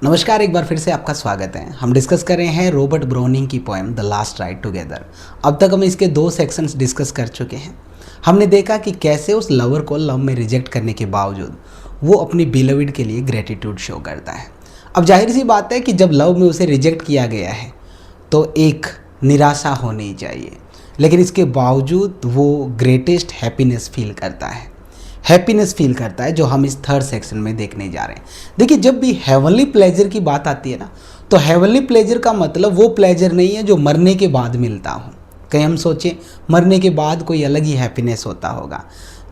नमस्कार, एक बार फिर से आपका स्वागत है। हम डिस्कस कर रहे हैं रॉबर्ट ब्राउनिंग की poem the last ride together. अब तक हम इसके 2 सेक्शंस डिस्कस कर चुके हैं। हमने देखा कि कैसे उस लवर को लव में रिजेक्ट करने के बावजूद वो अपनी बिलविड के लिए ग्रेटिट्यूड शो करता है। अब जाहिर सी बात है कि जब लव में उसे रिजेक्ट किया गया है तो एक निराशा होनी चाहिए, लेकिन इसके बावजूद वो ग्रेटेस्ट हैप्पीनेस फील करता है जो हम इस थर्ड सेक्शन में देखने जा रहे हैं। देखिए, जब भी हेवनली प्लेजर की बात आती है ना, तो हेवनली प्लेजर का मतलब वो प्लेजर नहीं है जो मरने के बाद मिलता हो। कहीं हम सोचें मरने के बाद कोई अलग ही हैप्पीनेस होता होगा।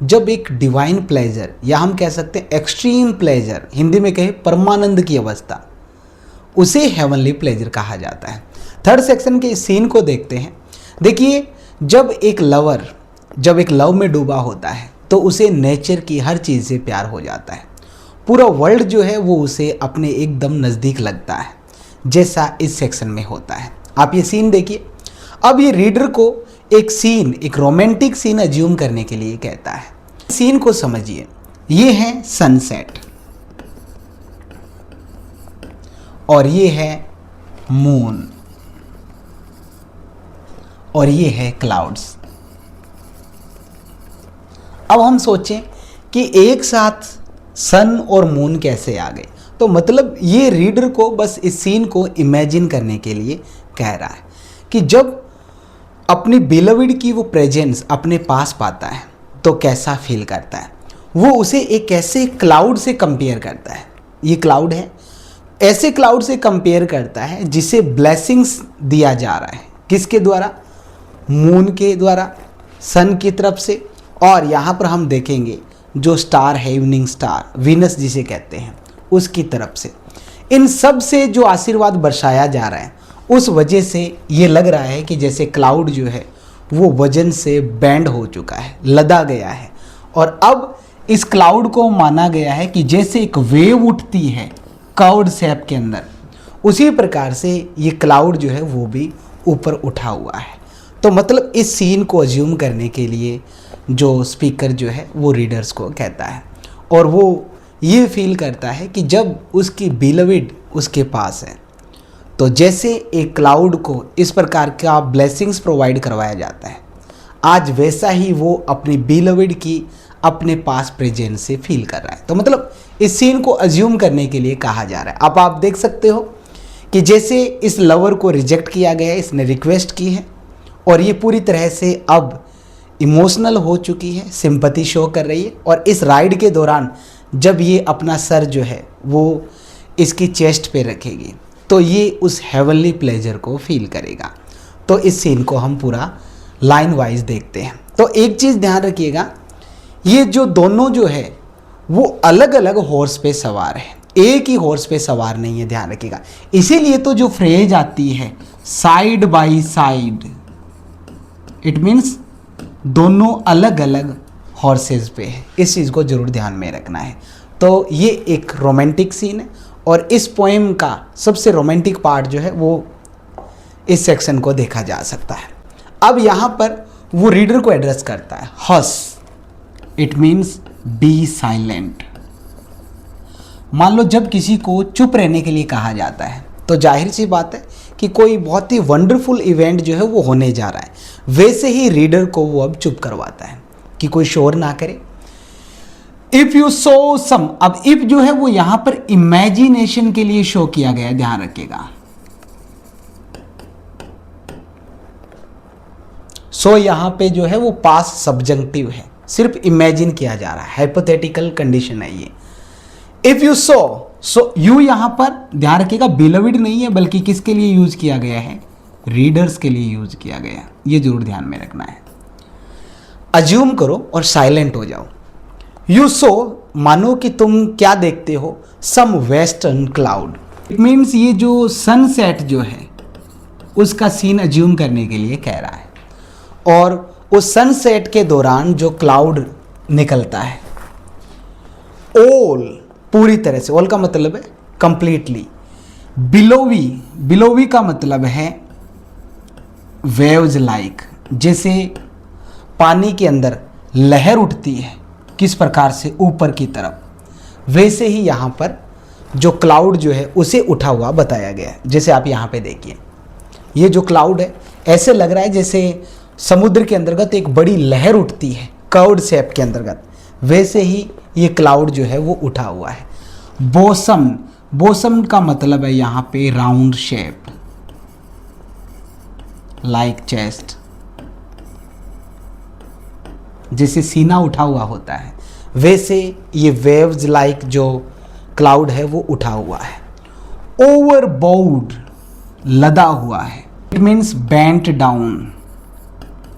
जब एक डिवाइन प्लेजर, या हम कह सकते हैं एक्सट्रीम प्लेजर, हिंदी में कहे परमानंद की अवस्था, उसे हेवनली प्लेजर कहा जाता है। थर्ड सेक्शन के इस सीन को देखते हैं। देखिए, जब एक लव में डूबा होता है तो उसे नेचर की हर चीज़ से प्यार हो जाता है। पूरा वर्ल्ड जो है वो उसे अपने एकदम नज़दीक लगता है, जैसा इस सेक्शन में होता है। आप ये सीन देखिए। अब ये रीडर को एक रोमांटिक सीन अज्यूम करने के लिए कहता है। सीन को समझिए। ये है सनसेट और ये है मून और ये है क्लाउड्स। अब हम सोचें कि एक साथ सन और मून कैसे आ गए, तो मतलब ये रीडर को बस इस सीन को इमेजिन करने के लिए कह रहा है कि जब अपनी बिलविड की वो प्रेजेंस अपने पास पाता है तो कैसा फील करता है। वो उसे एक ऐसे क्लाउड से कंपेयर करता है। ये क्लाउड है, ऐसे क्लाउड से कंपेयर करता है जिसे ब्लेसिंग्स दिया जा रहा है। किसके द्वारा? मून के द्वारा, सन की तरफ से, और यहाँ पर हम देखेंगे जो स्टार है, इवनिंग स्टार, वीनस जिसे कहते हैं, उसकी तरफ से। इन सब से जो आशीर्वाद बरसाया जा रहा है, उस वजह से ये लग रहा है कि जैसे क्लाउड जो है वो वजन से बैंड हो चुका है, लदा गया है। और अब इस क्लाउड को माना गया है कि जैसे एक वेव उठती है कर्व्ड शेप के अंदर, उसी प्रकार से ये क्लाउड जो है वो भी ऊपर उठा हुआ है। तो मतलब इस सीन को अज्यूम करने के लिए जो स्पीकर जो है वो रीडर्स को कहता है, और वो ये फील करता है कि जब उसकी बिलविड उसके पास है तो जैसे एक क्लाउड को इस प्रकार का ब्लेसिंग्स प्रोवाइड करवाया जाता है, आज वैसा ही वो अपनी बिलविड की अपने पास प्रेजेंस से फील कर रहा है। तो मतलब इस सीन को अज्यूम करने के लिए कहा जा रहा है। अब आप देख सकते हो कि जैसे इस लवर को रिजेक्ट किया गया है, इसने रिक्वेस्ट की है और ये पूरी तरह से अब इमोशनल हो चुकी है, सिंपैथी शो कर रही है। और इस राइड के दौरान जब ये अपना सर जो है वो इसकी चेस्ट पे रखेगी तो ये उस हेवनली प्लेजर को फील करेगा। तो इस सीन को हम पूरा लाइन वाइज देखते हैं। तो एक चीज़ ध्यान रखिएगा, ये जो दोनों जो है वो अलग अलग हॉर्स पे सवार है, एक ही हॉर्स पे सवार नहीं है, ध्यान रखिएगा। इसीलिए तो जो फ्रेज आती है side by side, it means दोनों अलग अलग हॉर्सेस पे है। इस चीज़ को जरूर ध्यान में रखना है। तो ये एक रोमांटिक सीन है और इस पोएम का सबसे रोमांटिक पार्ट जो है वो इस सेक्शन को देखा जा सकता है। अब यहाँ पर वो रीडर को एड्रेस करता है, हस, इट मीन्स बी साइलेंट। मान लो जब किसी को चुप रहने के लिए कहा जाता है तो जाहिर सी बात है कि कोई बहुत ही वंडरफुल इवेंट जो है वो होने जा रहा है। वैसे ही रीडर को वो अब चुप करवाता है कि कोई शोर ना करे। इफ यू सो सम, अब इफ जो है वो यहां पर इमेजिनेशन के लिए शो किया गया है, ध्यान रखिएगा। सो यहां पे जो है वो पास्ट सब्जंक्टिव है, सिर्फ इमेजिन किया जा रहा है, हाइपोथेटिकल कंडीशन है ये। इफ यू सो यू यहां पर ध्यान रखिएगा बिलविड नहीं है, बल्कि किसके लिए यूज किया गया है? रीडर्स के लिए यूज किया गया, ये जरूर ध्यान में रखना है। अज्यूम करो और साइलेंट हो जाओ। यू सो, मानो कि तुम क्या देखते हो? सम वेस्टर्न क्लाउड, इट मीन्स ये जो सनसेट जो है उसका सीन अज्यूम करने के लिए कह रहा है। और उस सनसेट के दौरान जो क्लाउड निकलता है, ऑल, पूरी तरह से, ऑल का मतलब है कंप्लीटली, बिलोवी का मतलब है वेव्स लाइक, जैसे पानी के अंदर लहर उठती है किस प्रकार से ऊपर की तरफ, वैसे ही यहाँ पर जो क्लाउड जो है उसे उठा हुआ बताया गया है। जैसे आप यहाँ पे देखिए, ये जो क्लाउड है ऐसे लग रहा है जैसे समुद्र के अंतर्गत एक बड़ी लहर उठती है कर्व्ड शेप के अंतर्गत, वैसे ही ये क्लाउड जो है वो उठा हुआ है। बोसम, बोसम का मतलब है यहाँ पे राउंड शेप, लाइक चेस्ट, जैसे सीना उठा हुआ होता है वैसे ये वेव्स लाइक जो क्लाउड है वो उठा हुआ है। ओवरबाउड, लदा हुआ है, इट मीन्स बेंट डाउन,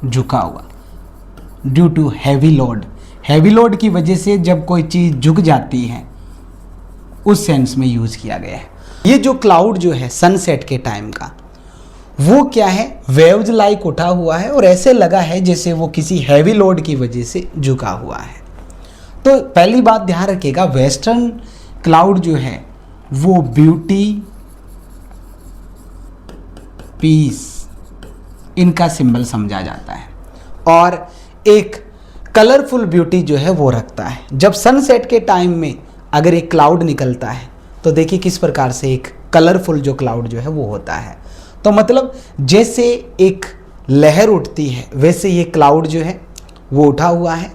झुका हुआ, due to heavy load, heavy load की वजह से जब कोई चीज़ झुक जाती है उस सेंस में यूज़ किया गया है। ये जो क्लाउड जो है सनसेट के टाइम का, वो क्या है, वेव्स लाइक उठा हुआ है और ऐसे लगा है जैसे वो किसी हैवी लोड की वजह से झुका हुआ है। तो पहली बात ध्यान रखिएगा, वेस्टर्न क्लाउड जो है वो ब्यूटी, पीस, इनका सिंबल समझा जाता है और एक कलरफुल ब्यूटी जो है वो रखता है। जब सनसेट के टाइम में अगर एक क्लाउड निकलता है तो देखिए किस प्रकार से एक कलरफुल जो क्लाउड जो है वो होता है। तो मतलब जैसे एक लहर उठती है वैसे ये क्लाउड जो है वो उठा हुआ है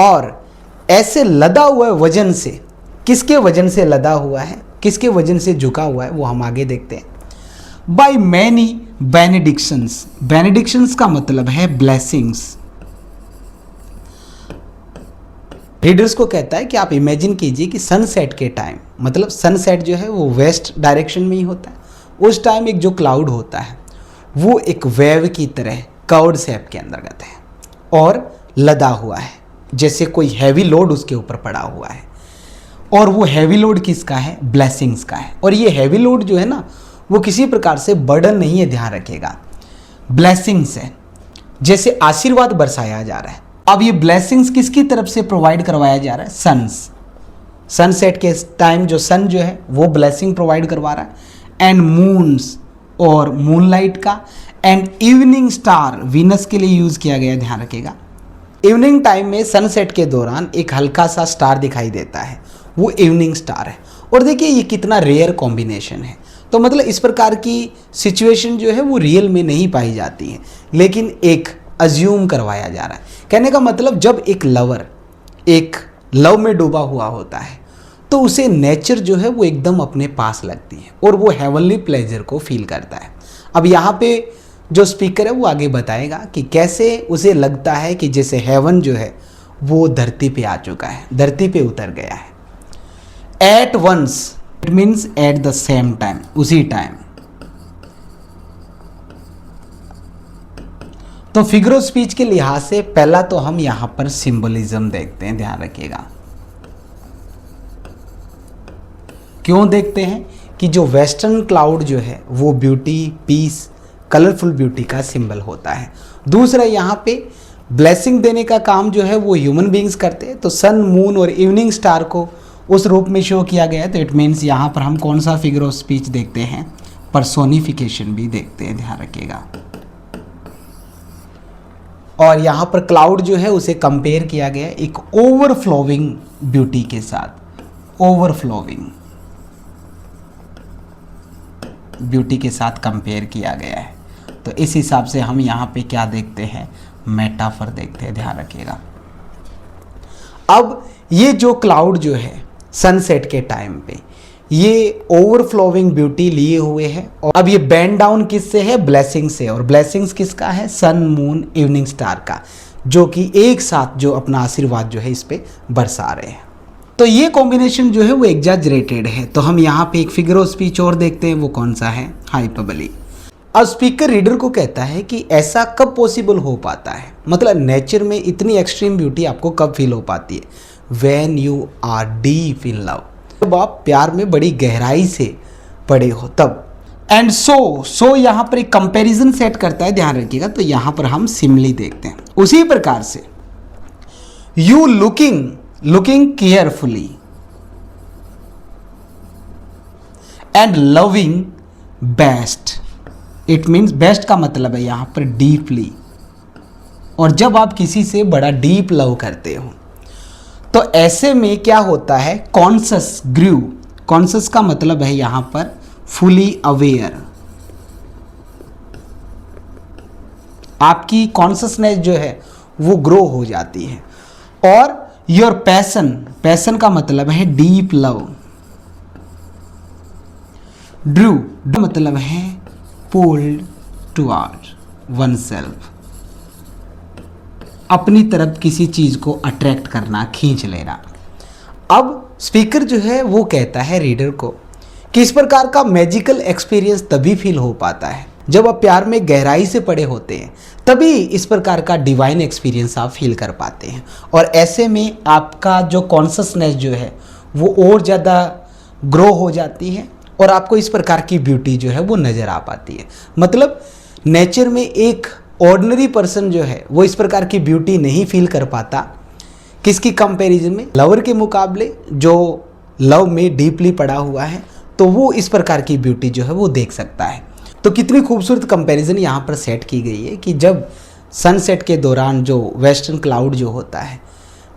और ऐसे लदा हुआ है वजन से। किसके वजन से लदा हुआ है, किसके वजन से झुका हुआ है, वो हम आगे देखते हैं। बाय मैनी बेनेडिक्शंस, बेनेडिक्शंस का मतलब है ब्लेसिंग्स। रीडर्स को कहता है कि आप इमेजिन कीजिए कि सनसेट के टाइम, मतलब सनसेट जो है वो वेस्ट डायरेक्शन में ही होता है, उस टाइम एक जो क्लाउड होता है वो एक वेव की तरह कर्व्ड शेप के अंतर्गत है और लदा हुआ है, जैसे कोई हैवी लोड उसके ऊपर पड़ा हुआ है। और वो हैवी लोड किसका है, ब्लेसिंग्स का है। और ये हैवी लोड जो है ना वो किसी प्रकार से बर्डन नहीं है, ध्यान रखिएगा, ब्लेसिंग्स है, जैसे आशीर्वाद बरसाया जा रहा है। अब ये ब्लेसिंग्स किसकी तरफ से प्रोवाइड करवाया जा रहा है, सन्स, सनसेट के टाइम जो सन जो है वो ब्लेसिंग प्रोवाइड करवा रहा है, एंड मून्स और मूनलाइट का, एंड इवनिंग स्टार, वीनस के लिए यूज किया गया, ध्यान रखिएगा। इवनिंग टाइम में सनसेट के दौरान एक हल्का सा स्टार दिखाई देता है, वो इवनिंग स्टार है। और देखिए ये कितना रेयर कॉम्बिनेशन है। तो मतलब इस प्रकार की सिचुएशन जो है वो रियल में नहीं पाई जाती है, लेकिन एक अज्यूम करवाया जा रहा है। कहने का मतलब जब एक लवर एक लव में डूबा हुआ होता है तो उसे नेचर जो है वो एकदम अपने पास लगती है और वो हेवनली प्लेजर को फील करता है। अब यहाँ पे जो स्पीकर है वो आगे बताएगा कि कैसे उसे लगता है कि जैसे हेवन जो है वो धरती पे आ चुका है, धरती पे उतर गया है। At once, it means at the same time, उसी टाइम। तो फिगर ऑफ स्पीच के लिहाज से पहला तो हम यहां पर सिंबलिज्म देखते हैं, ध्यान रखिएगा। क्यों देखते हैं कि जो वेस्टर्न क्लाउड जो है वो ब्यूटी, पीस, कलरफुल ब्यूटी का सिंबल होता है। दूसरा यहाँ पे ब्लेसिंग देने का काम जो है वो ह्यूमन बीइंग्स करते हैं, तो सन, मून और इवनिंग स्टार को उस रूप में शो किया गया है। तो इट मीन्स यहाँ पर हम कौन सा फिगर ऑफ स्पीच देखते हैं, पर्सोनिफिकेशन भी देखते हैं, ध्यान रखिएगा। और यहाँ पर क्लाउड जो है उसे कंपेयर किया गया है एक ओवरफ्लोइंग ब्यूटी के साथ, ओवरफ्लोइंग ब्यूटी के साथ कंपेयर किया गया है। तो इस हिसाब से हम यहाँ पे क्या देखते हैं, मेटाफर देखते हैं, ध्यान रखिएगा। अब ये जो क्लाउड जो है सनसेट के टाइम पे ये ओवरफ्लोइंग ब्यूटी लिए हुए है, और अब ये बैंड डाउन किससे है, ब्लेसिंग से। और ब्लेसिंग्स किसका है, सन, मून, इवनिंग स्टार का, जो कि एक साथ जो अपना आशीर्वाद जो है इस पे बरसा रहे हैं। तो ये कॉम्बिनेशन जो है वो एग्जैजरेटेड है। तो हम यहाँ पे एक फिगर ऑफ स्पीच और देखते हैं, वो कौन सा है, हाइपरबोली। अब स्पीकर रीडर को कहता है कि ऐसा कब पॉसिबल हो पाता है, मतलब नेचर में इतनी एक्सट्रीम ब्यूटी आपको कब फील हो पाती है, when you are deep in love, जब आप प्यार में बड़ी गहराई से पड़े हो तब। एंड सो यहाँ पर एक कंपैरिजन सेट करता है, ध्यान रखिएगा। तो यहाँ पर हम सिमिली देखते हैं। उसी प्रकार से you looking carefully and loving best, it means best का मतलब है यहाँ पर डीपली। और जब आप किसी से बड़ा डीप लव करते हो तो ऐसे में क्या होता है, कॉन्शस ग्रू, कॉन्शस का मतलब है यहाँ पर फुली अवेयर। आपकी कॉन्शसनेस जो है वो ग्रो हो जाती है। और योर पैशन, पैशन का मतलब है डीप लव। ड्रू मतलब है पुल्ड टुवर्ड वन सेल्फ, अपनी तरफ किसी चीज को अट्रैक्ट करना, खींच लेना। अब स्पीकर जो है वो कहता है रीडर को कि इस प्रकार का मैजिकल एक्सपीरियंस तभी फील हो पाता है जब आप प्यार में गहराई से पड़े होते हैं, तभी इस प्रकार का डिवाइन एक्सपीरियंस आप फील कर पाते हैं। और ऐसे में आपका जो कॉन्शसनेस जो है वो और ज़्यादा ग्रो हो जाती है और आपको इस प्रकार की ब्यूटी जो है वो नज़र आ पाती है। मतलब नेचर में एक ऑर्डिनरी पर्सन जो है वो इस प्रकार की ब्यूटी नहीं फील कर पाता, किसकी कंपैरिजन में, लवर के मुकाबले। जो लव में डीपली पड़ा हुआ है तो वो इस प्रकार की ब्यूटी जो है वो देख सकता है। तो कितनी खूबसूरत कंपैरिजन यहाँ पर सेट की गई है कि जब सनसेट के दौरान जो वेस्टर्न क्लाउड जो होता है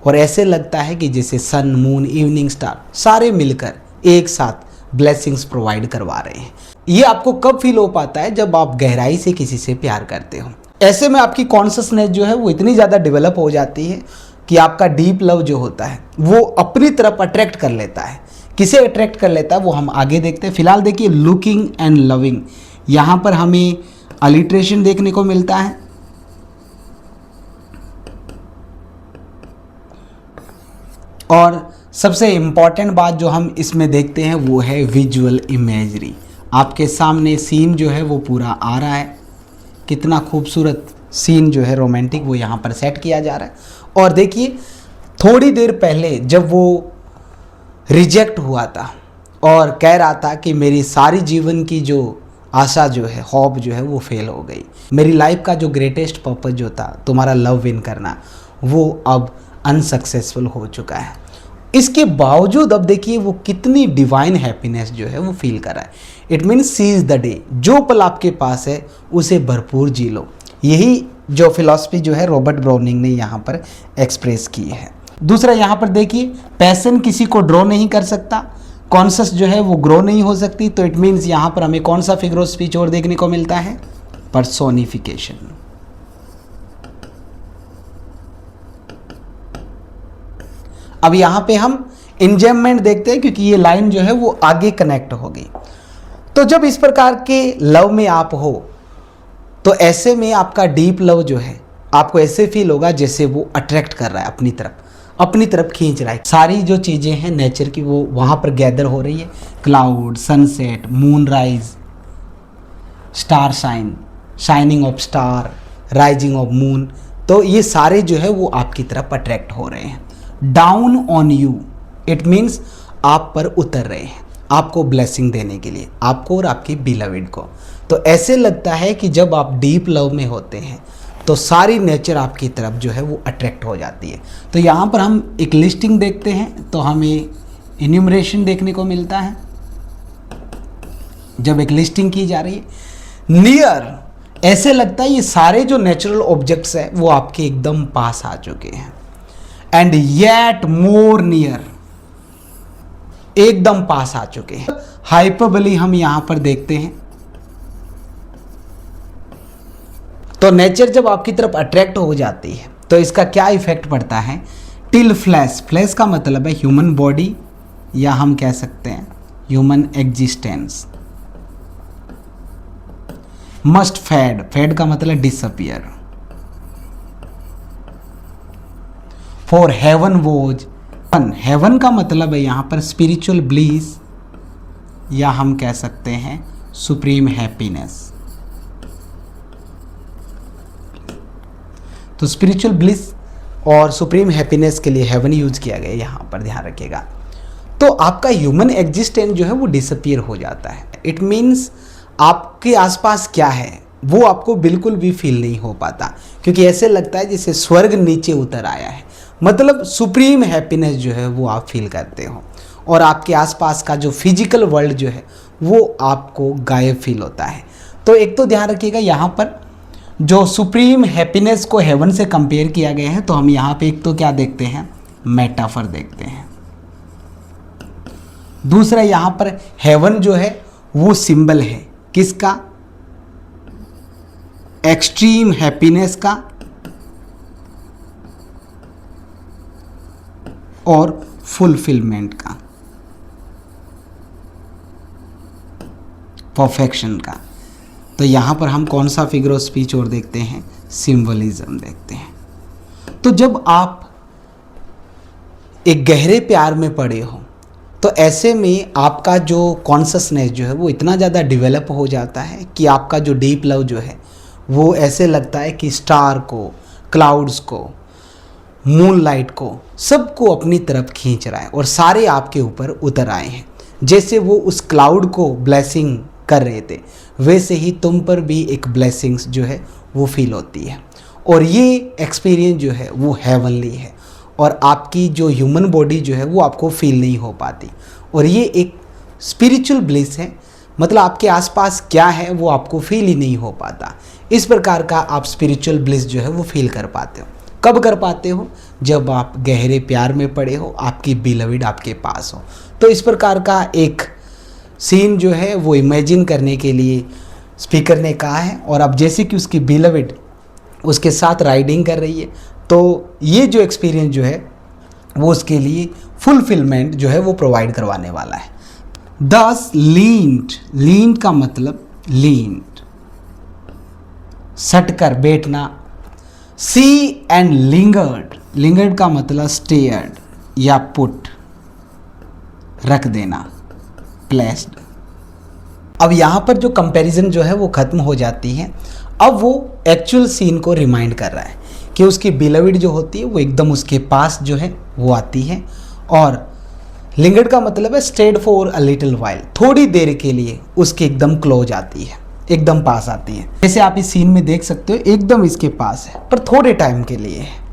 और ऐसे लगता है कि जैसे सन, मून, इवनिंग स्टार सारे मिलकर एक साथ ब्लेसिंग्स प्रोवाइड करवा रहे हैं। ये आपको कब फील हो पाता है, जब आप गहराई से किसी से प्यार करते हो। ऐसे में आपकी कॉन्शसनेस जो है वो इतनी ज़्यादा डेवलप हो जाती है कि आपका डीप लव जो होता है वो अपनी तरफ अट्रैक्ट कर लेता है। किसे अट्रैक्ट कर लेता है वो हम आगे देखते हैं। फिलहाल देखिए लुकिंग एंड लविंग, यहाँ पर हमें अलिट्रेशन देखने को मिलता है। और सबसे इम्पॉर्टेंट बात जो हम इसमें देखते हैं वो है विजुअल इमेजरी। आपके सामने सीन जो है वो पूरा आ रहा है, कितना खूबसूरत सीन जो है रोमांटिक वो यहाँ पर सेट किया जा रहा है। और देखिए थोड़ी देर पहले जब वो रिजेक्ट हुआ था और कह रहा था कि मेरी सारी जीवन की जो आशा जो है, हॉप जो है वो फेल हो गई, मेरी लाइफ का जो ग्रेटेस्ट पर्पस जो था तुम्हारा लव विन करना, वो अब अनसक्सेसफुल हो चुका है। इसके बावजूद अब देखिए वो कितनी डिवाइन हैप्पीनेस जो है वो फील कर रहा है। It means seize the day, जो पल आपके पास है उसे भरपूर जी लो। यही जो फिलॉसफी जो है रॉबर्ट ब्राउनिंग ने यहाँ पर एक्सप्रेस की है। दूसरा यहाँ पर देखिए पैशन किसी को ड्रॉ नहीं कर सकता, कॉन्शस जो है वो ग्रो नहीं हो सकती। तो इट मीन्स यहाँ पर हमें कौन सा फिगर ऑफ स्पीच और देखने को मिलता है, पर्सोनिफिकेशन। अब यहाँ पे हम इंजॉयमेंट देखते हैं क्योंकि ये लाइन जो है वो आगे कनेक्ट होगी। तो जब इस प्रकार के लव में आप हो तो ऐसे में आपका डीप लव जो है आपको ऐसे फील होगा जैसे वो अट्रैक्ट कर रहा है अपनी तरफ खींच रहा है। सारी जो चीज़ें हैं नेचर की वो वहाँ पर गैदर हो रही है, cloud, sunset, moon rise, star shining of star, rising of moon. तो ये सारे जो है वो आपकी तरफ अट्रैक्ट हो रहे हैं। Down on you, it means आप पर उतर रहे हैं आपको ब्लेसिंग देने के लिए, आपको और आपके बिलवेड को। तो ऐसे लगता है कि जब आप डीप लव में होते हैं तो सारी नेचर आपकी तरफ जो है वो अट्रैक्ट हो जाती है। तो यहाँ पर हम एक लिस्टिंग देखते हैं तो हमें इन्यूमरेशन देखने को मिलता है। जब एक लिस्टिंग की जा रही है नियर, ऐसे लगता है ये सारे जो नेचुरल ऑब्जेक्ट्स हैं वो आपके एकदम पास आ चुके हैं। एंड येट मोर नियर, एकदम पास आ चुके हैं। हाइपरबली हम यहां पर देखते हैं तो नेचर जब आपकी तरफ अट्रैक्ट हो जाती है तो इसका क्या इफेक्ट पड़ता है, टिल फ्लैश का मतलब है ह्यूमन बॉडी या हम कह सकते हैं ह्यूमन एग्जिस्टेंस। मस्ट फेड का मतलब disappear. For heaven was, heaven का मतलब है यहाँ पर स्पिरिचुअल ब्लीस या हम कह सकते हैं सुप्रीम हैप्पीनेस। तो स्पिरिचुअल ब्लिस और सुप्रीम हैप्पीनेस के लिए हेवन यूज किया गया, यहाँ पर ध्यान रखिएगा। तो आपका ह्यूमन एग्जिस्टेंस जो है वो डिसअपियर हो जाता है। इट मीन्स आपके आसपास क्या है वो आपको बिल्कुल भी फील नहीं हो पाता, क्योंकि ऐसे लगता है जैसे स्वर्ग नीचे उतर आया है। मतलब सुप्रीम हैप्पीनेस जो है वो आप फील करते हो और आपके आसपास का जो फिजिकल वर्ल्ड जो है वो आपको गायब फील होता है। तो एक तो ध्यान रखिएगा यहाँ पर जो सुप्रीम हैप्पीनेस को हेवन से कंपेयर किया गया है, तो हम यहाँ पे एक तो क्या देखते हैं, मेटाफर देखते हैं। दूसरा यहाँ पर हेवन जो है वो सिंबल है किसका? एक्सट्रीम हैप्पीनेस का और फुलफिलमेंट का, परफेक्शन का। तो यहाँ पर हम कौन सा फिगर ऑफ स्पीच और देखते हैं? सिंबलिज्म देखते हैं। तो जब आप एक गहरे प्यार में पड़े हो तो ऐसे में आपका जो कॉन्शसनेस जो है वो इतना ज़्यादा डेवलप हो जाता है कि आपका जो डीप लव जो है वो ऐसे लगता है कि स्टार को, क्लाउड्स को, मूनलाइट को, सबको अपनी तरफ खींच रहा है और सारे आपके ऊपर उतर आए हैं। जैसे वो उस क्लाउड को ब्लेसिंग कर रहे थे वैसे ही तुम पर भी एक ब्लेसिंग्स जो है वो फील होती है। और ये एक्सपीरियंस जो है वो हेवनली है और आपकी जो ह्यूमन बॉडी जो है वो आपको फील नहीं हो पाती। और ये एक स्पिरिचुअल ब्लिस है, मतलब आपके आसपास क्या है वो आपको फील ही नहीं हो पाता। इस प्रकार का आप स्पिरिचुअल ब्लिस जो है वो फील कर पाते हो। कब कर पाते हो? जब आप गहरे प्यार में पड़े हो, आपकी बिलविड आपके पास हो। तो इस प्रकार का एक सीन जो है वो इमेजिन करने के लिए स्पीकर ने कहा है। और अब जैसे कि उसकी बिलविड उसके साथ राइडिंग कर रही है तो ये जो एक्सपीरियंस जो है वो उसके लिए फुलफिलमेंट जो है वो प्रोवाइड करवाने वाला है। दस लीन्ड, लीन्ड का मतलब लीन्ड, सटकर बैठना। सी एंड लिंगर्ड, लिंगर्ड का मतलब स्टेयर्ड या पुट, रख देना, प्लेस्ड। अब यहाँ पर जो कंपैरिजन जो है वो ख़त्म हो जाती है। अब वो एक्चुअल सीन को रिमाइंड कर रहा है कि उसकी बिलविड जो होती है वो एकदम उसके पास जो है वो आती है। और लिंगर्ड का मतलब है state for a little while, थोड़ी देर के लिए उसके एकदम क्लोज आती है, एकदम पास आती है। जैसे आप इस सीन में देख सकते हो एकदम इसके पास है पर थोड़े टाइम के लिए है।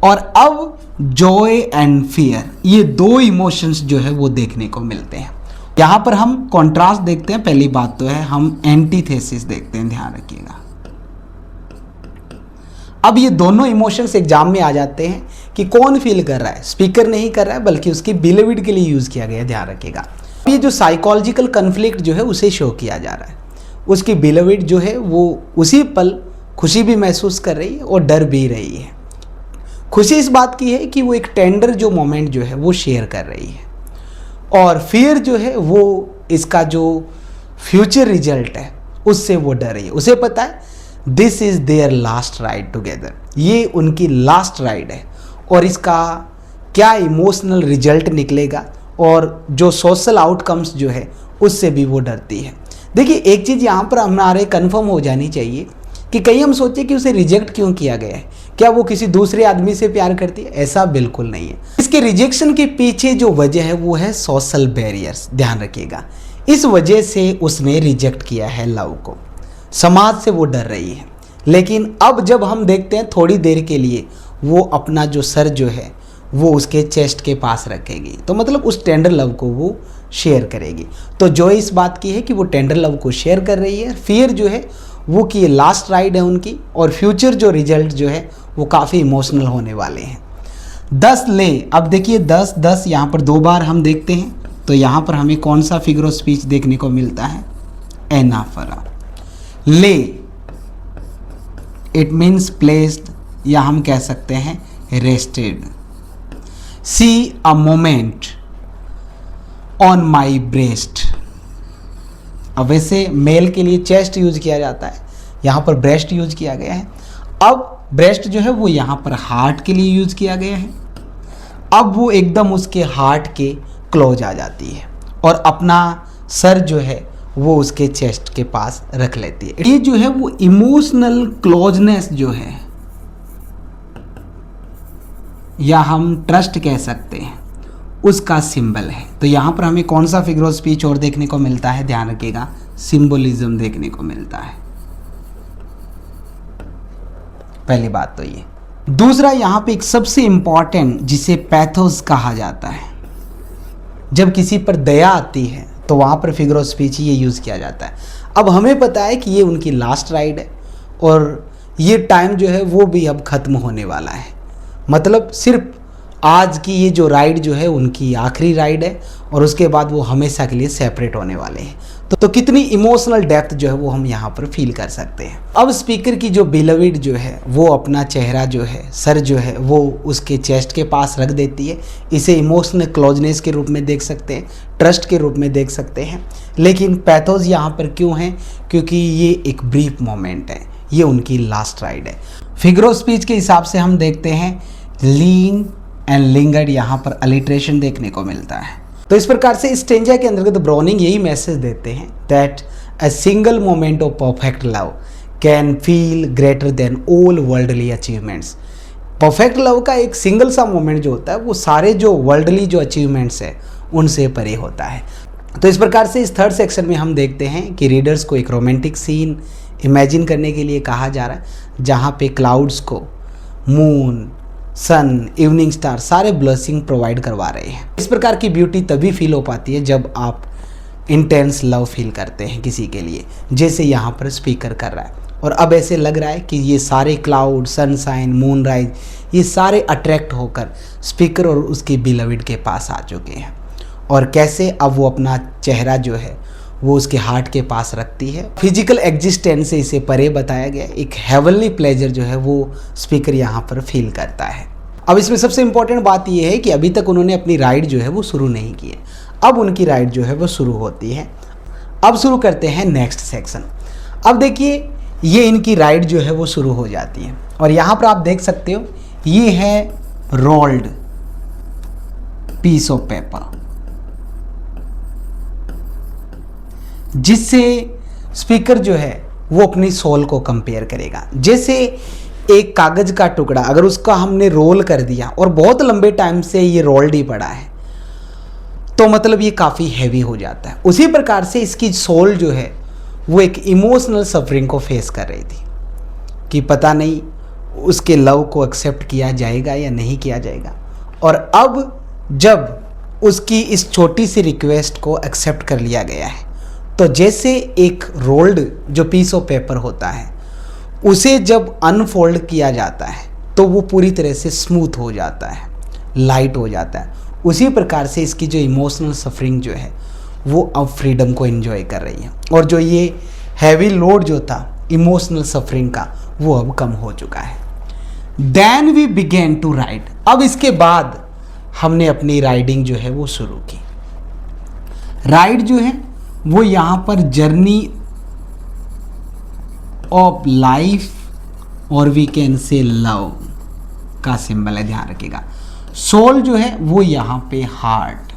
और अब जॉय एंड फियर, ये दो इमोशंस जो है वो देखने को मिलते हैं। यहाँ पर हम कॉन्ट्रास्ट देखते हैं। पहली बात तो है हम एंटीथेसिस देखते हैं, ध्यान रखिएगा। अब ये दोनों इमोशंस एग्जाम में आ जाते हैं कि कौन फील कर रहा है। स्पीकर नहीं कर रहा है बल्कि उसकी बिलविड के लिए यूज किया गया है, ध्यान रखिएगा। ये जो साइकोलॉजिकल कन्फ्लिक्ट जो है उसे शो किया जा रहा है। उसकी बिलविड जो है वो उसी पल खुशी भी महसूस कर रही है और डर भी रही है। खुशी इस बात की है कि वो एक टेंडर जो मोमेंट जो है वो शेयर कर रही है, और फियर जो है वो इसका जो फ्यूचर रिजल्ट है उससे वो डर रही है। उसे पता है this is their last ride together, ये उनकी लास्ट राइड है और इसका क्या इमोशनल रिजल्ट निकलेगा और जो सोशल आउटकम्स जो है उससे भी वो डरती है। देखिए एक चीज़ यहाँ पर हमारे कन्फर्म हो जानी चाहिए कि कहीं हम सोचे कि उसे रिजेक्ट क्यों किया गया है, क्या वो किसी दूसरे आदमी से प्यार करती है? ऐसा बिल्कुल नहीं है। इसके रिजेक्शन के पीछे जो वजह है वो है सोशल बैरियर्स, ध्यान रखिएगा। इस वजह से उसने रिजेक्ट किया है लव को, समाज से वो डर रही है। लेकिन अब जब हम देखते हैं थोड़ी देर के लिए वो अपना जो सर जो है वो उसके चेस्ट के पास रखेगी, तो मतलब उस टेंडर लव को वो शेयर करेगी। तो जो इस बात की है कि वो टेंडर लव को शेयर कर रही है। फियर जो है वो कि ये लास्ट राइड है उनकी, और फ्यूचर जो रिजल्ट जो है वो काफ़ी इमोशनल होने वाले हैं। 10 ले, अब देखिए 10 यहाँ पर 2 बार हम देखते हैं। तो यहाँ पर हमें कौन सा फिगर ऑफ स्पीच देखने को मिलता है? एनाफरा। ले, इट मीन्स प्लेस्ड, या हम कह सकते हैं rested. See a moment on my breast. अब वैसे मेल के लिए चेस्ट यूज किया जाता है, यहाँ पर ब्रेस्ट यूज किया गया है। अब ब्रेस्ट जो है वो यहाँ पर हार्ट के लिए यूज किया गया है। अब वो एकदम उसके हार्ट के क्लोज आ जाती है और अपना सर जो है वो उसके चेस्ट के पास रख लेती है। ये जो है वो इमोशनल क्लोजनेस जो है, या हम ट्रस्ट कह सकते हैं, उसका सिंबल है। तो यहाँ पर हमें कौन सा फिगर ऑफ स्पीच और देखने को मिलता है? ध्यान रखिएगा, सिंबोलिज्म देखने को मिलता है। पहली बात तो ये। दूसरा यहाँ पे एक सबसे इंपॉर्टेंट जिसे पैथोस कहा जाता है, जब किसी पर दया आती है तो वहाँ पर फिगर ऑफ स्पीच ये यूज़ किया जाता है। अब हमें पता है कि ये उनकी लास्ट राइड है और ये टाइम जो है वो भी अब ख़त्म होने वाला है। मतलब सिर्फ आज की ये जो राइड जो है उनकी आखिरी राइड है और उसके बाद वो हमेशा के लिए सेपरेट होने वाले हैं। तो कितनी इमोशनल डेप्थ जो है वो हम यहाँ पर फील कर सकते हैं। अब स्पीकर की जो बिलविड जो है वो अपना चेहरा जो है, सर जो है वो उसके चेस्ट के पास रख देती है। इसे इमोशनल क्लोजनेस के रूप में देख सकते हैं, ट्रस्ट के रूप में देख सकते हैं। लेकिन पैथोस यहाँ पर क्यों हैं? क्योंकि ये एक ब्रीफ मोमेंट है, ये उनकी लास्ट राइड है। फिगर ऑफ स्पीच के हिसाब से हम देखते हैं लीन एंड लिंगर्ड, यहाँ पर अलिट्रेशन देखने को मिलता है। तो इस प्रकार से स्टेंजा के अंतर्गत ब्राउनिंग यही मैसेज देते हैं that a single moment of perfect love can feel greater than all worldly achievements. Perfect love का एक सिंगल सा मोमेंट जो होता है वो सारे जो वर्ल्डली जो अचीवमेंट्स है उनसे परे होता है। तो इस प्रकार से इस थर्ड सेक्शन में हम देखते हैं कि रीडर्स को एक रोमांटिक सीन इमेजिन करने के लिए कहा जा रहा है जहाँ पे क्लाउड्स को मून, सन, इवनिंग स्टार सारे ब्लेसिंग प्रोवाइड करवा रहे हैं। इस प्रकार की ब्यूटी तभी फील हो पाती है जब आप इंटेंस लव फील करते हैं किसी के लिए, जैसे यहाँ पर स्पीकर कर रहा है। और अब ऐसे लग रहा है कि ये सारे क्लाउड, सनसाइन, मूनराइज, ये सारे अट्रैक्ट होकर स्पीकर और उसकी बिलविड के पास आ चुके हैं। और कैसे अब वो अपना चेहरा जो है वो उसके हार्ट के पास रखती है। फिजिकल एग्जिस्टेंस से इसे परे बताया गया, एक हेवनली प्लेजर जो है वो स्पीकर यहाँ पर फील करता है। अब इसमें सबसे इम्पोर्टेंट बात यह है कि अभी तक उन्होंने अपनी राइड जो है वो शुरू नहीं की है, अब उनकी राइड जो है वो शुरू होती है। अब शुरू करते हैं नेक्स्ट सेक्शन। अब देखिए ये इनकी राइड जो है वो शुरू हो जाती है और यहाँ पर आप देख सकते हो ये है रोल्ड पीस ऑफ पेपर, जिससे स्पीकर जो है वो अपनी सोल को कंपेयर करेगा। जैसे एक कागज का टुकड़ा अगर उसका हमने रोल कर दिया और बहुत लंबे टाइम से ये रोल्ड ही पड़ा है तो मतलब ये काफ़ी हैवी हो जाता है। उसी प्रकार से इसकी सोल जो है वो एक इमोशनल सफरिंग को फेस कर रही थी कि पता नहीं उसके लव को एक्सेप्ट किया जाएगा या नहीं किया जाएगा। और अब जब उसकी इस छोटी सी रिक्वेस्ट को एक्सेप्ट कर लिया गया है तो जैसे एक रोल्ड जो पीस ऑफ पेपर होता है उसे जब अनफोल्ड किया जाता है तो वो पूरी तरह से स्मूथ हो जाता है, लाइट हो जाता है। उसी प्रकार से इसकी जो इमोशनल सफरिंग जो है वो अब फ्रीडम को एंजॉय कर रही है और जो ये हैवी लोड जो था इमोशनल सफरिंग का वो अब कम हो चुका है। Then we began to ride. अब इसके बाद हमने अपनी राइडिंग जो है वो शुरू की। राइड जो है वो यहाँ पर जर्नी ऑफ लाइफ और वी कैन से लव का सिंबल है, ध्यान रखिएगा। सोल जो है वो यहाँ पे हार्ट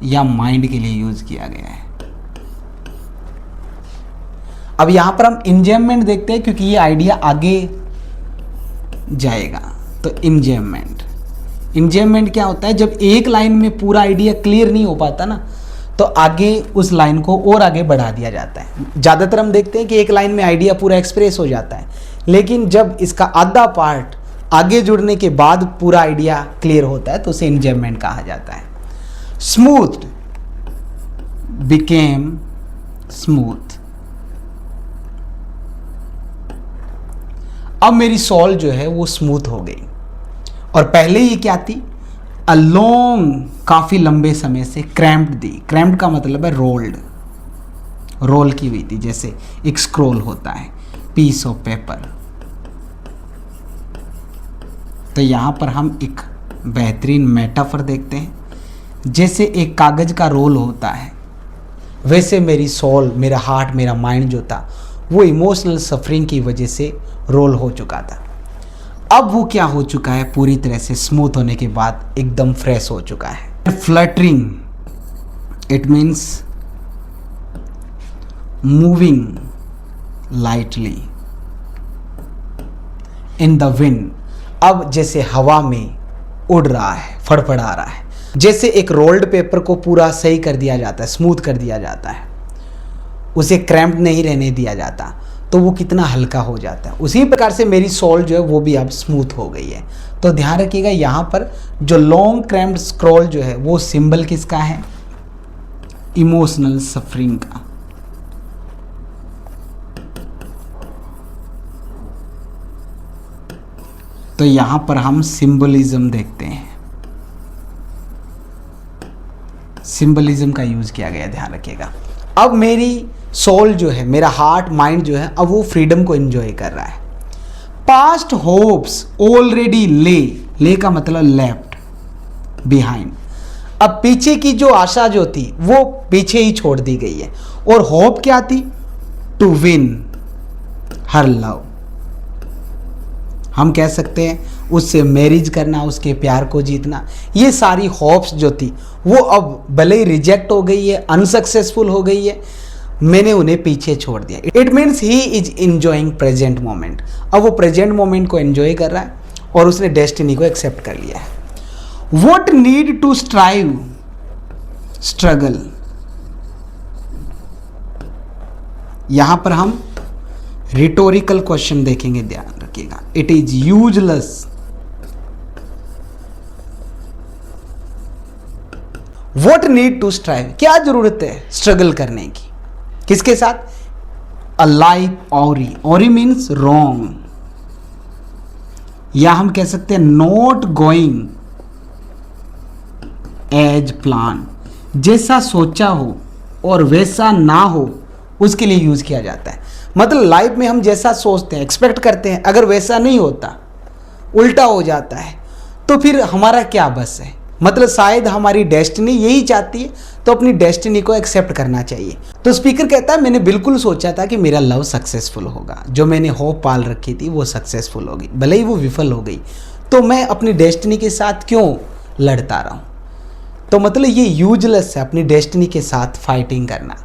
या माइंड के लिए यूज किया गया है। अब यहाँ पर हम इंजॉयमेंट देखते हैं क्योंकि ये आइडिया आगे जाएगा। तो इंजॉयमेंट क्या होता है? जब एक लाइन में पूरा आइडिया क्लियर नहीं हो पाता ना तो आगे उस लाइन को और आगे बढ़ा दिया जाता है। ज़्यादातर हम देखते हैं कि एक लाइन में आइडिया पूरा एक्सप्रेस हो जाता है, लेकिन जब इसका आधा पार्ट आगे जुड़ने के बाद पूरा आइडिया क्लियर होता है तो उसे इंजॉयमेंट कहा जाता है। Smooth became smooth. अब मेरी सोल जो है वो स्मूथ हो गई और पहले ये क्या थी? अ लॉन्ग, काफ़ी लंबे समय से क्रैम्प्ड थी। क्रैम्प्ड का मतलब है रोल्ड, रोल की हुई थी, जैसे एक स्क्रोल होता है, पीस ऑफ पेपर। तो यहाँ पर हम एक बेहतरीन मेटाफर देखते हैं। जैसे एक कागज का रोल होता है वैसे मेरी सोल, मेरा हार्ट, मेरा माइंड जो था वो इमोशनल सफरिंग की वजह से रोल हो चुका था। अब वो क्या हो चुका है? पूरी तरह से स्मूथ होने के बाद एकदम फ्रेश हो चुका है। Fluttering, it means moving lightly in the wind. अब जैसे हवा में उड़ रहा है, फड़फड़ा रहा है। जैसे एक रोल्ड पेपर को पूरा सही कर दिया जाता है, स्मूथ कर दिया जाता है, उसे क्रैम्प नहीं रहने दिया जाता तो वो कितना हल्का हो जाता है। उसी प्रकार से मेरी सोल जो है वो भी अब स्मूथ हो गई है। तो ध्यान रखिएगा यहाँ पर जो लॉन्ग क्रैम्प्ड स्क्रॉल जो है वो सिंबल किसका है? इमोशनल सफरिंग का। तो यहां पर हम सिंबलिज्म देखते हैं, सिंबलिज्म का यूज किया गया, ध्यान रखिएगा। अब मेरी सोल जो है, मेरा हार्ट माइंड जो है, अब वो फ्रीडम को एंजॉय कर रहा है। पास्ट होप्स ऑलरेडी ले का मतलब लेफ्ट बिहाइंड। अब पीछे की जो आशा जो थी वो पीछे ही छोड़ दी गई है। और होप क्या थी? To win her love. हम कह सकते हैं उससे मैरिज करना, उसके प्यार को जीतना। ये सारी होप्स जो थी वो अब भले ही रिजेक्ट हो गई है, अनसक्सेसफुल हो गई है, मैंने उन्हें पीछे छोड़ दिया। It means he is enjoying present moment. अब वो प्रेजेंट मोमेंट को एंजॉय कर रहा है और उसने डेस्टिनी को एक्सेप्ट कर लिया है। What need to strive? Struggle. यहां पर हम रिटोरिकल क्वेश्चन देखेंगे, ध्यान रखिएगा। It is useless. What need to strive? क्या जरूरत है स्ट्रगल करने की? किसके साथ? अ लाइफ औरी। औरी मीन्स रॉन्ग, या हम कह सकते हैं नॉट गोइंग एज प्लान। जैसा सोचा हो और वैसा ना हो, उसके लिए यूज किया जाता है। मतलब लाइफ में हम जैसा सोचते हैं, एक्सपेक्ट करते हैं, अगर वैसा नहीं होता, उल्टा हो जाता है, तो फिर हमारा क्या बस है। मतलब शायद हमारी डेस्टिनी यही चाहती है, तो अपनी डेस्टिनी को एक्सेप्ट करना चाहिए। तो स्पीकर कहता है मैंने बिल्कुल सोचा था कि मेरा लव सक्सेसफुल होगा, जो मैंने होप पाल रखी थी वो सक्सेसफुल होगी, भले ही वो विफल हो गई, तो मैं अपनी डेस्टिनी के साथ क्यों लड़ता रहा हूँ। तो मतलब ये यूजलेस है अपनी डेस्टिनी के साथ फाइटिंग करना,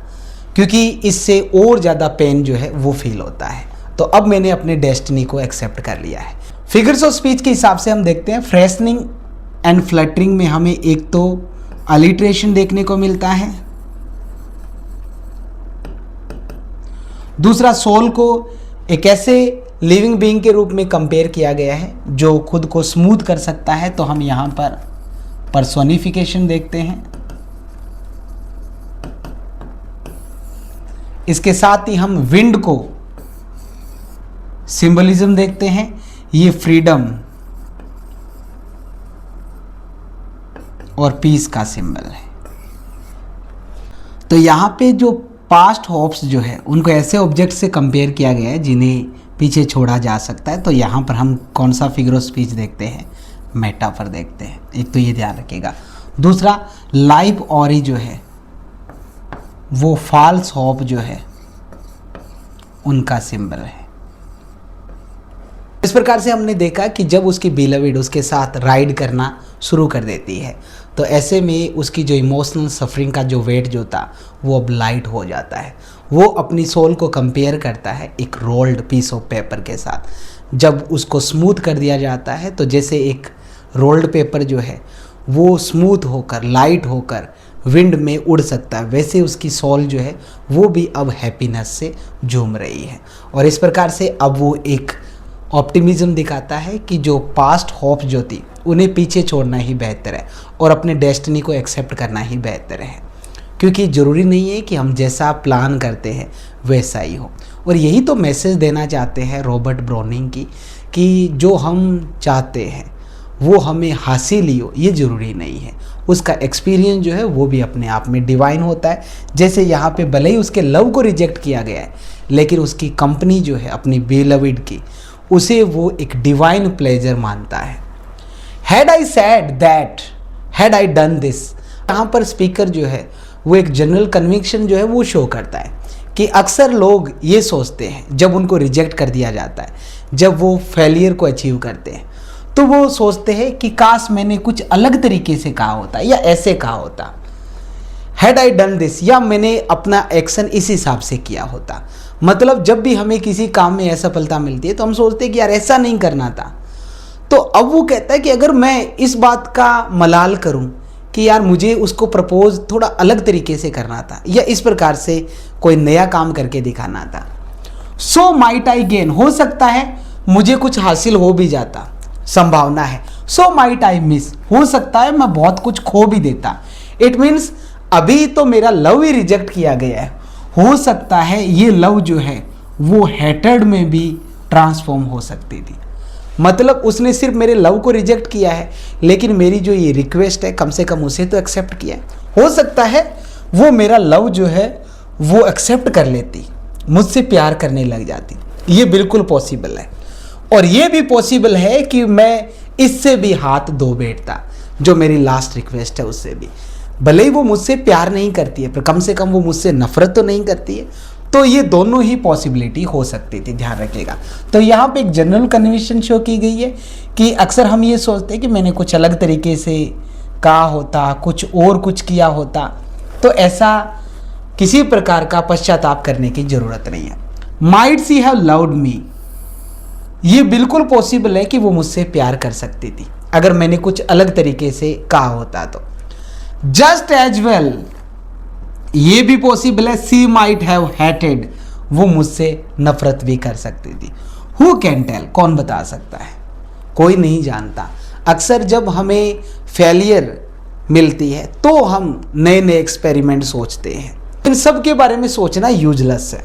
क्योंकि इससे और ज़्यादा पेन जो है वो फील होता है। तो अब मैंने अपने डेस्टिनी को एक्सेप्ट कर लिया है। फिगर्स ऑफ स्पीच के हिसाब से हम देखते हैं, फ्रेशनिंग एंड फ्लटरिंग में हमें एक तो अलिट्रेशन देखने को मिलता है, दूसरा सोल को एक ऐसे लिविंग बीइंग के रूप में कंपेयर किया गया है जो खुद को स्मूथ कर सकता है, तो हम यहां पर पर्सोनिफिकेशन देखते हैं। इसके साथ ही हम विंड को सिंबलिज्म देखते हैं, ये फ्रीडम और पीस का सिंबल है। तो यहाँ पे जो पास्ट होप्स जो है उनको ऐसे ऑब्जेक्ट से कंपेयर किया गया है जिन्हें पीछे छोड़ा जा सकता है। तो यहाँ पर हम कौन सा फिगर ऑफ स्पीच देखते हैं? मेटाफर देखते हैं। एक तो ये ध्यान रखिएगा। दूसरा लाइफ ऑरी जो है वो फॉल्स होप जो है उनका सिंबल है। इस प्रकार से हमने देखा कि जब उसकी बिलविड उसके साथ राइड करना शुरू कर देती है, तो ऐसे में उसकी जो इमोशनल सफरिंग का जो वेट जो था वो अब लाइट हो जाता है। वो अपनी सोल को कंपेयर करता है एक रोल्ड पीस ऑफ पेपर के साथ। जब उसको स्मूथ कर दिया जाता है तो जैसे एक रोल्ड पेपर जो है वो स्मूथ होकर लाइट होकर विंड में उड़ सकता है, वैसे उसकी सोल जो है वो भी अब हैप्पीनेस से झूम रही है। और इस प्रकार से अब वो एक ऑप्टिमिज्म दिखाता है कि जो पास्ट होप जो थी उन्हें पीछे छोड़ना ही बेहतर है और अपने डेस्टिनी को एक्सेप्ट करना ही बेहतर है, क्योंकि ज़रूरी नहीं है कि हम जैसा प्लान करते हैं वैसा ही हो। और यही तो मैसेज देना चाहते हैं रॉबर्ट ब्राउनिंग की, कि जो हम चाहते हैं वो हमें हासिल ही हो ये ज़रूरी नहीं है। उसका एक्सपीरियंस जो है वो भी अपने आप में डिवाइन होता है। जैसे यहाँ पे भले ही उसके लव को रिजेक्ट किया गया है, लेकिन उसकी कंपनी जो है अपनी बेलविड की, उसे वो एक डिवाइन प्लेजर मानता है। Had I sad that, had I done this, यहाँ पर स्पीकर जो है वो एक जनरल कन्विक्शन जो है वो शो करता है कि अक्सर लोग ये सोचते हैं जब उनको रिजेक्ट कर दिया जाता है, जब वो फेलियर को अचीव करते हैं, तो वो सोचते हैं कि काश मैंने कुछ अलग तरीके से कहा होता या ऐसे कहा होता, हैड आई डन दिस, या मैंने अपना एक्शन इस हिसाब से किया होता। मतलब जब भी हमें किसी काम में असफलता मिलती है तो हम सोचते हैं कि यार ऐसा नहीं करना था। तो अब वो कहता है कि अगर मैं इस बात का मलाल करूं कि यार मुझे उसको प्रपोज थोड़ा अलग तरीके से करना था या इस प्रकार से कोई नया काम करके दिखाना था, सो माइट आई गेन, हो सकता है मुझे कुछ हासिल हो भी जाता, संभावना है। सो माइट आई मिस, हो सकता है मैं बहुत कुछ खो भी देता। इट मीन्स अभी तो मेरा लव ही रिजेक्ट किया गया है, हो सकता है ये लव जो है वो हेटर्ड में भी ट्रांसफॉर्म हो सकती थी। मतलब उसने सिर्फ मेरे लव को रिजेक्ट किया है, लेकिन मेरी जो ये रिक्वेस्ट है कम से कम उसे तो एक्सेप्ट किया है। हो सकता है वो मेरा लव जो है वो एक्सेप्ट कर लेती, मुझसे प्यार करने लग जाती। ये बिल्कुल पॉसिबल है। और ये भी पॉसिबल है कि मैं इससे भी हाथ धो बैठता, जो मेरी लास्ट रिक्वेस्ट है उससे भी। भले ही वो मुझसे प्यार नहीं करती है, पर कम से कम वो मुझसे नफरत तो नहीं करती है। तो ये दोनों ही पॉसिबिलिटी हो सकती थी, ध्यान रखिएगा। तो यहाँ पे एक जनरल कन्विक्शन शो की गई है कि अक्सर हम ये सोचते हैं कि मैंने कुछ अलग तरीके से कहा होता, कुछ और कुछ किया होता, तो ऐसा किसी प्रकार का पश्चाताप करने की जरूरत नहीं है। Might she have loved me, ये बिल्कुल पॉसिबल है कि वो मुझसे प्यार कर सकती थी अगर मैंने कुछ अलग तरीके से कहा होता तो। जस्ट एज वेल, ये भी पॉसिबल है, सी माइट हैव हेटेड, वो मुझसे नफरत भी कर सकती थी। हु कैन टेल, कौन बता सकता है, कोई नहीं जानता। अक्सर जब हमें फेलियर मिलती है तो हम नए नए एक्सपेरिमेंट सोचते हैं, इन सब के बारे में सोचना यूजलेस है।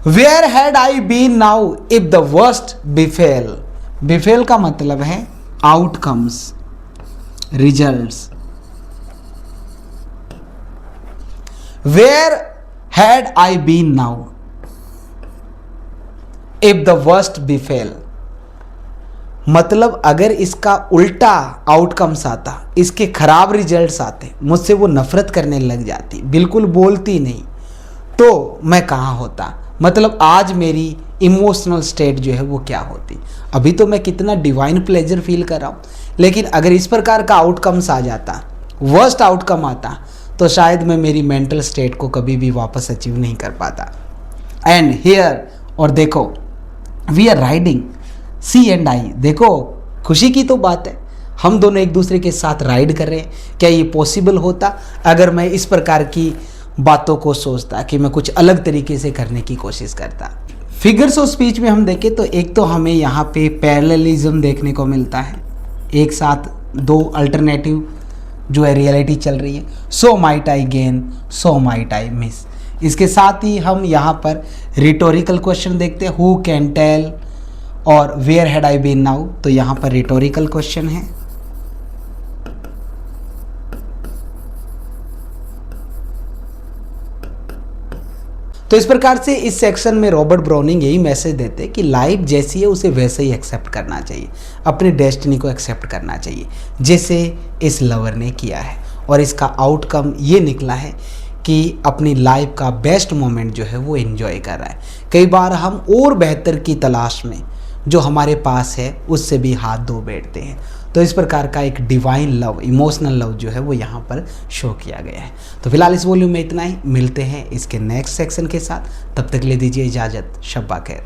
Where had I been now if the worst befell, befell का मतलब है outcomes, results. Where had I been now if the worst befell, मतलब अगर इसका उल्टा आउटकम्स आता, इसके खराब रिजल्ट्स आते, मुझसे वो नफरत करने लग जाती, बिल्कुल बोलती नहीं, तो मैं कहाँ होता। मतलब आज मेरी इमोशनल स्टेट जो है वो क्या होती। अभी तो मैं कितना डिवाइन प्लेजर फील कर रहा हूँ, लेकिन अगर इस प्रकार का आउटकम्स आ जाता, वर्स्ट आउटकम आता, तो शायद मैं मेरी मेंटल स्टेट को कभी भी वापस अचीव नहीं कर पाता। एंड हियर, और देखो, we are riding, she and I, देखो खुशी की तो बात है, हम दोनों एक दूसरे के साथ राइड कर रहे हैं। क्या ये पॉसिबल होता अगर मैं इस प्रकार की बातों को सोचता, कि मैं कुछ अलग तरीके से करने की कोशिश करता। फिगर्स ऑफ स्पीच में हम देखें तो एक तो हमें यहाँ पे पैरेललिज्म देखने को मिलता है, एक साथ दो अल्टरनेटिव जो है रियलिटी चल रही है। So might I gain, so might I miss. इसके साथ ही हम यहाँ पर रिटोरिकल क्वेश्चन देखते हैं, हु कैन टेल और where had I been now, तो यहाँ पर रिटोरिकल क्वेश्चन है। तो इस प्रकार से इस सेक्शन में रॉबर्ट ब्राउनिंग यही मैसेज देते हैं कि लाइफ जैसी है उसे वैसे ही एक्सेप्ट करना चाहिए, अपनी डेस्टिनी को एक्सेप्ट करना चाहिए, जैसे इस लवर ने किया है। और इसका आउटकम ये निकला है कि अपनी लाइफ का बेस्ट मोमेंट जो है वो एंजॉय कर रहा है। कई बार हम और बेहतर की तलाश में जो हमारे पास है उससे भी हाथ धो बैठते हैं। तो इस प्रकार का एक डिवाइन लव, इमोशनल लव जो है वो यहाँ पर शो किया गया है। तो फिलहाल इस वॉल्यूम में इतना ही, मिलते हैं इसके नेक्स्ट सेक्शन के साथ, तब तक ले दीजिए इजाज़त, शब्बा खैर।